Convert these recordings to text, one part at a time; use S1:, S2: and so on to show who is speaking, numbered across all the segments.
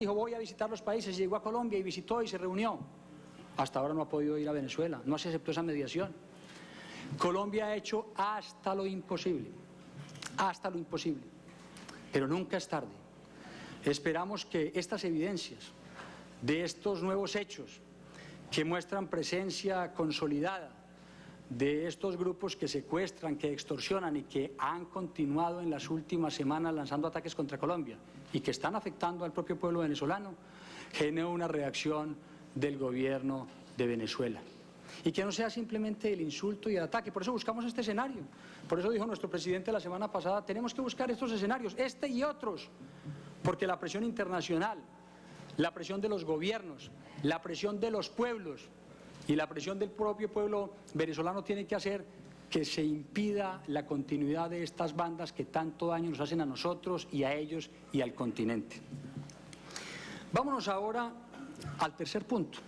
S1: Dijo, voy a visitar los países, llegó a Colombia y visitó y se reunió. Hasta ahora no ha podido ir a Venezuela, no se aceptó esa mediación. Colombia ha hecho hasta lo imposible, pero nunca es tarde. Esperamos que estas evidencias de estos nuevos hechos que muestran presencia consolidada de estos grupos que secuestran, que extorsionan y que han continuado en las últimas semanas lanzando ataques contra Colombia y que están afectando al propio pueblo venezolano, genere una reacción del gobierno de Venezuela. Y que no sea simplemente el insulto y el ataque. Por eso buscamos este escenario. Por eso dijo nuestro presidente la semana pasada, tenemos que buscar estos escenarios, este y otros, porque la presión internacional, la presión de los gobiernos, la presión de los pueblos y la presión del propio pueblo venezolano tiene que hacer que se impida la continuidad de estas bandas que tanto daño nos hacen a nosotros y a ellos y al continente. Vámonos ahora al tercer punto.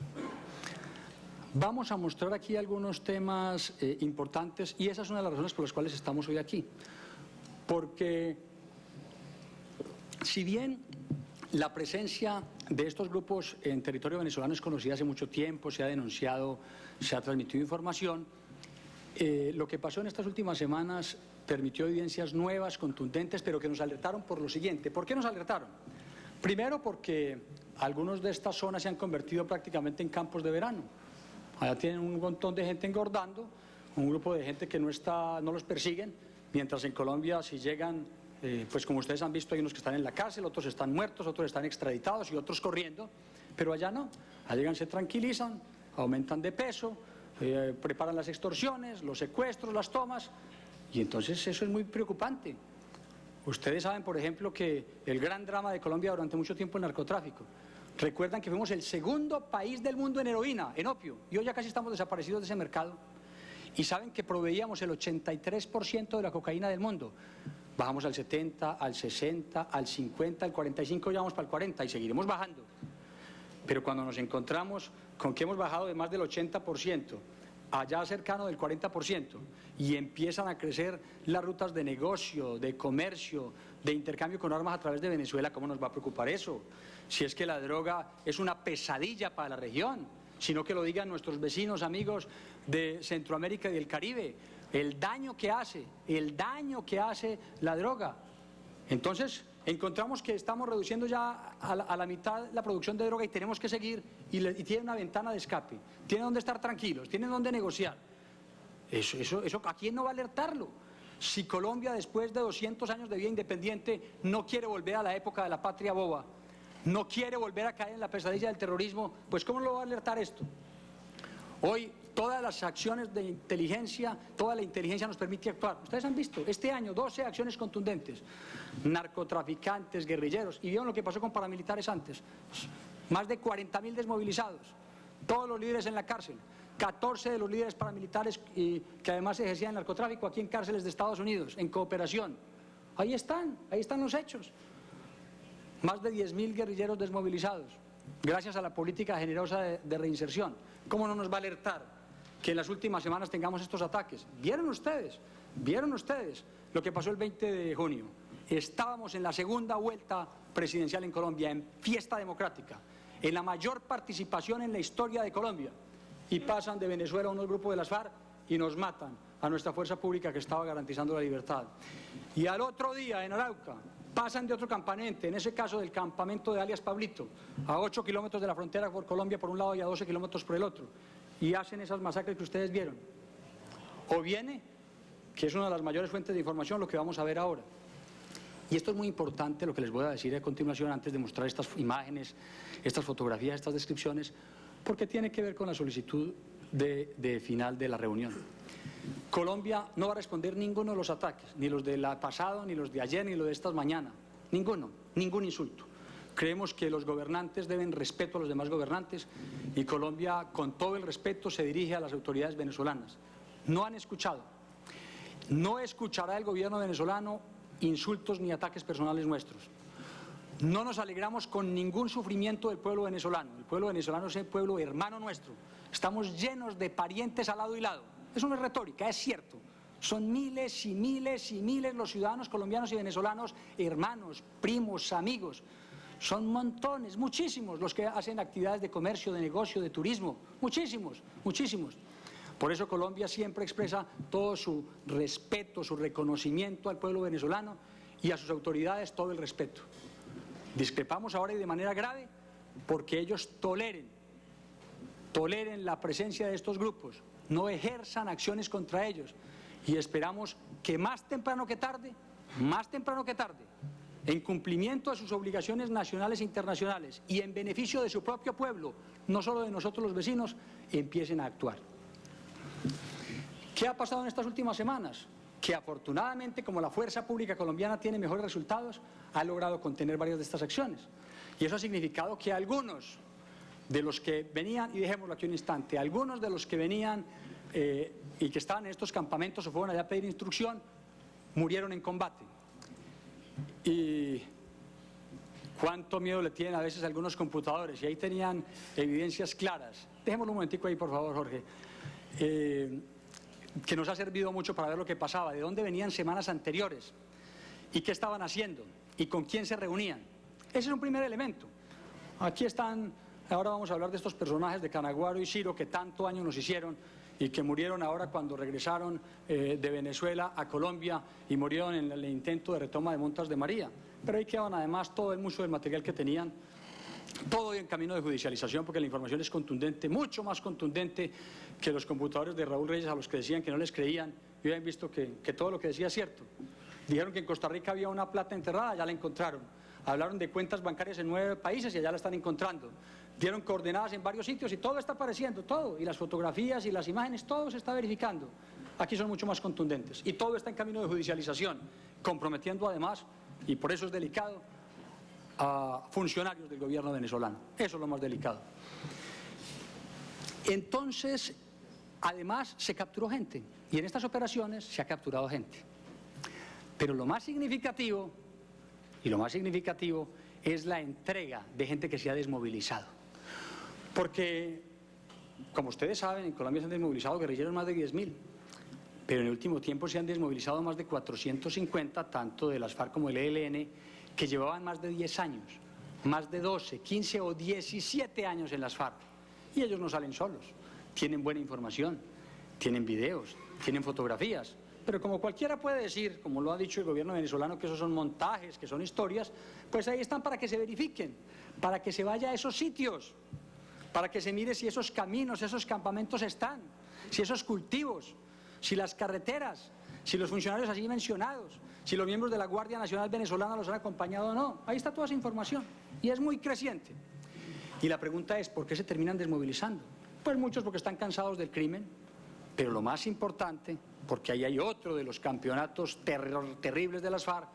S1: Vamos a mostrar aquí algunos temas importantes y esa es una de las razones por las cuales estamos hoy aquí. Porque si bien la presencia de estos grupos en territorio venezolano es conocida hace mucho tiempo, se ha denunciado, se ha transmitido información, lo que pasó en estas últimas semanas permitió evidencias nuevas, contundentes, pero que nos alertaron por lo siguiente. ¿Por qué nos alertaron? Primero porque algunos de estas zonas se han convertido prácticamente en campos de verano. Allá tienen un montón de gente engordando, un grupo de gente que no los persiguen, mientras en Colombia si llegan, pues como ustedes han visto, hay unos que están en la cárcel, otros están muertos, otros están extraditados y otros corriendo, pero allá no, allá llegan, se tranquilizan, aumentan de peso, preparan las extorsiones, los secuestros, las tomas, y entonces eso es muy preocupante. Ustedes saben, por ejemplo, que el gran drama de Colombia durante mucho tiempo el narcotráfico. Recuerdan que fuimos el segundo país del mundo en heroína, en opio, y hoy ya casi estamos desaparecidos de ese mercado. Y saben que proveíamos el 83% de la cocaína del mundo. Bajamos al 70, al 60, al 50, al 45, ya vamos para el 40 y seguiremos bajando. Pero cuando nos encontramos con que hemos bajado de más del 80%, allá cercano del 40%, y empiezan a crecer las rutas de negocio, de comercio, de intercambio con armas a través de Venezuela, ¿cómo nos va a preocupar eso? Si es que la droga es una pesadilla para la región, sino que lo digan nuestros vecinos, amigos de Centroamérica y del Caribe, el daño que hace la droga. Entonces, encontramos que estamos reduciendo ya a la mitad la producción de droga y tenemos que seguir y tienen una ventana de escape, tienen donde estar tranquilos, tienen donde negociar. Eso, ¿a quién no va a alertarlo? Si Colombia, después de 200 años de vida independiente, no quiere volver a la época de la patria boba, no quiere volver a caer en la pesadilla del terrorismo, pues ¿cómo lo va a alertar esto? Hoy todas las acciones de inteligencia, toda la inteligencia nos permite actuar. Ustedes han visto, este año 12 acciones contundentes, narcotraficantes, guerrilleros, y vieron lo que pasó con paramilitares antes, más de 40.000 desmovilizados, todos los líderes en la cárcel, 14 de los líderes paramilitares que además ejercían narcotráfico aquí en cárceles de Estados Unidos, en cooperación. Ahí están los hechos. Más de 10.000 guerrilleros desmovilizados, gracias a la política generosa de reinserción. ¿Cómo no nos va a alertar que en las últimas semanas tengamos estos ataques? ¿Vieron ustedes lo que pasó el 20 de junio? Estábamos en la segunda vuelta presidencial en Colombia, en fiesta democrática, en la mayor participación en la historia de Colombia, y pasan de Venezuela unos grupos de las FARC y nos matan a nuestra fuerza pública que estaba garantizando la libertad. Y al otro día, en Arauca, pasan de otro campamento, en ese caso del campamento de alias Pablito, a 8 kilómetros de la frontera por Colombia por un lado y a 12 kilómetros por el otro, y hacen esas masacres que ustedes vieron. O viene, que es una de las mayores fuentes de información, lo que vamos a ver ahora. Y esto es muy importante, lo que les voy a decir a continuación, antes de mostrar estas imágenes, estas fotografías, estas descripciones, porque tiene que ver con la solicitud de final de la reunión. Colombia no va a responder ninguno de los ataques, ni los del pasado, ni los de ayer, ni los de estas mañanas, ningún insulto. Creemos que los gobernantes deben respeto a los demás gobernantes y Colombia, con todo el respeto, se dirige a las autoridades venezolanas. No han escuchado, no escuchará el gobierno venezolano insultos ni ataques personales nuestros. No nos alegramos con ningún sufrimiento del pueblo venezolano. El pueblo venezolano es el pueblo hermano nuestro. Estamos llenos de parientes al lado y lado. Eso no es retórica, es cierto. Son miles y miles y miles los ciudadanos colombianos y venezolanos, hermanos, primos, amigos. son montones, muchísimos los que hacen actividades de comercio, de negocio, de turismo, muchísimos, muchísimos. Por eso Colombia siempre expresa todo su respeto, su reconocimiento al pueblo venezolano y a sus autoridades todo el respeto. Discrepamos ahora y de manera grave porque ellos toleren la presencia de estos grupos, no ejerzan acciones contra ellos y esperamos que más temprano que tarde, en cumplimiento de sus obligaciones nacionales e internacionales y en beneficio de su propio pueblo, no solo de nosotros los vecinos, empiecen a actuar. ¿Qué ha pasado en estas últimas semanas? Que afortunadamente, como la fuerza pública colombiana tiene mejores resultados, ha logrado contener varias de estas acciones. Y eso ha significado que algunos de los que venían, y dejémoslo aquí un instante, algunos de los que venían y que estaban en estos campamentos o fueron allá a pedir instrucción, murieron en combate. Y cuánto miedo le tienen a veces a algunos computadores, y ahí tenían evidencias claras. Dejémoslo un momentico ahí, por favor, Jorge. Que nos ha servido mucho para ver lo que pasaba, de dónde venían semanas anteriores, y qué estaban haciendo, y con quién se reunían. Ese es un primer elemento. Aquí están, ahora vamos a hablar de estos personajes de Canaguaro y Ciro que tanto daño nos hicieron, y que murieron ahora cuando regresaron de Venezuela a Colombia y murieron en el intento de retoma de Montes de María. Pero ahí quedaban además todo el mucho del material que tenían, todo en camino de judicialización porque la información es contundente, mucho más contundente que los computadores de Raúl Reyes a los que decían que no les creían y habían visto que todo lo que decía es cierto. Dijeron que en Costa Rica había una plata enterrada, ya la encontraron. Hablaron de cuentas bancarias en 9 países y allá la están encontrando. Dieron coordenadas en varios sitios y todo está apareciendo, todo. Y las fotografías y las imágenes, todo se está verificando. Aquí son mucho más contundentes. Y todo está en camino de judicialización, comprometiendo además, y por eso es delicado, a funcionarios del gobierno venezolano. Eso es lo más delicado. Entonces, además, se capturó gente. Y en estas operaciones se ha capturado gente. Pero lo más significativo, es la entrega de gente que se ha desmovilizado. Porque, como ustedes saben, en Colombia se han desmovilizado guerrilleros más de 10.000, pero en el último tiempo se han desmovilizado más de 450, tanto de las FARC como del ELN, que llevaban más de 10 años, más de 12, 15 o 17 años en las FARC. Y ellos no salen solos, tienen buena información, tienen videos, tienen fotografías. Pero como cualquiera puede decir, como lo ha dicho el gobierno venezolano, que esos son montajes, que son historias, pues ahí están para que se verifiquen, para que se vaya a esos sitios, para que se mire si esos caminos, esos campamentos están, si esos cultivos, si las carreteras, si los funcionarios allí mencionados, si los miembros de la Guardia Nacional Venezolana los han acompañado o no. Ahí está toda esa información y es muy creciente. Y la pregunta es, ¿por qué se terminan desmovilizando? Pues muchos porque están cansados del crimen, pero lo más importante, porque ahí hay otro de los campeonatos terribles de las FARC,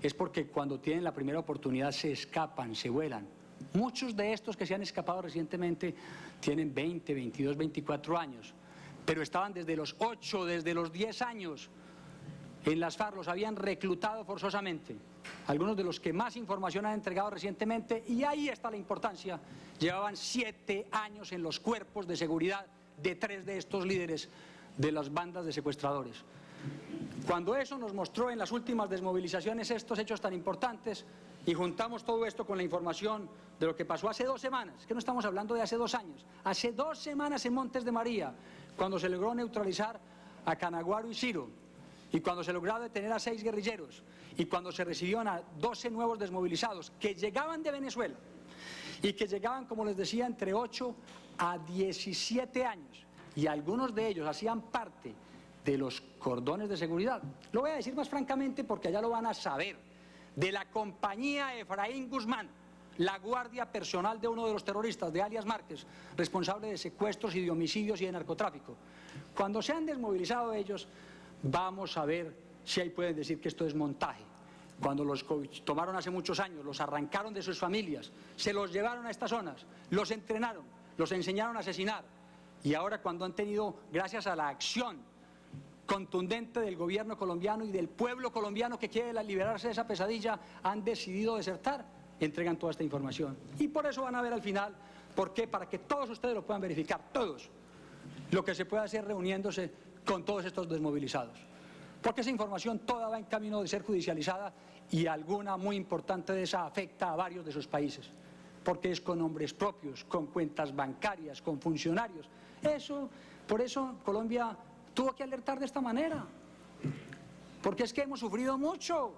S1: es porque cuando tienen la primera oportunidad se escapan, se vuelan. Muchos de estos que se han escapado recientemente tienen 20, 22, 24 años, pero estaban desde los 8, desde los 10 años en las FARC, los habían reclutado forzosamente. Algunos de los que más información han entregado recientemente, y ahí está la importancia, llevaban 7 años en los cuerpos de seguridad de 3 de estos líderes de las bandas de secuestradores. Cuando eso nos mostró en las últimas desmovilizaciones estos hechos tan importantes y juntamos todo esto con la información de lo que pasó hace 2 semanas, que no estamos hablando de hace 2 años, hace 2 semanas en Montes de María, cuando se logró neutralizar a Canaguaro y Ciro, y cuando se logró detener a 6 guerrilleros, y cuando se recibieron a 12 nuevos desmovilizados que llegaban de Venezuela y que llegaban, como les decía, entre 8 a 17 años, y algunos de ellos hacían parte de los cordones de seguridad. Lo voy a decir más francamente porque allá lo van a saber, de la compañía Efraín Guzmán, la guardia personal de uno de los terroristas, de alias Márquez, responsable de secuestros y de homicidios y de narcotráfico. Cuando se han desmovilizado ellos, vamos a ver si ahí pueden decir que esto es montaje. Cuando los tomaron hace muchos años, los arrancaron de sus familias, se los llevaron a estas zonas, los entrenaron, los enseñaron a asesinar. Y ahora cuando han tenido, gracias a la acción contundente del gobierno colombiano y del pueblo colombiano que quiere liberarse de esa pesadilla, han decidido desertar, entregan toda esta información. Y por eso van a ver al final, ¿por qué? Para que todos ustedes lo puedan verificar, todos, lo que se puede hacer reuniéndose con todos estos desmovilizados. Porque esa información toda va en camino de ser judicializada y alguna muy importante de esa afecta a varios de esos países, porque es con nombres propios, con cuentas bancarias, con funcionarios. Por eso Colombia tuvo que alertar de esta manera, porque es que hemos sufrido mucho.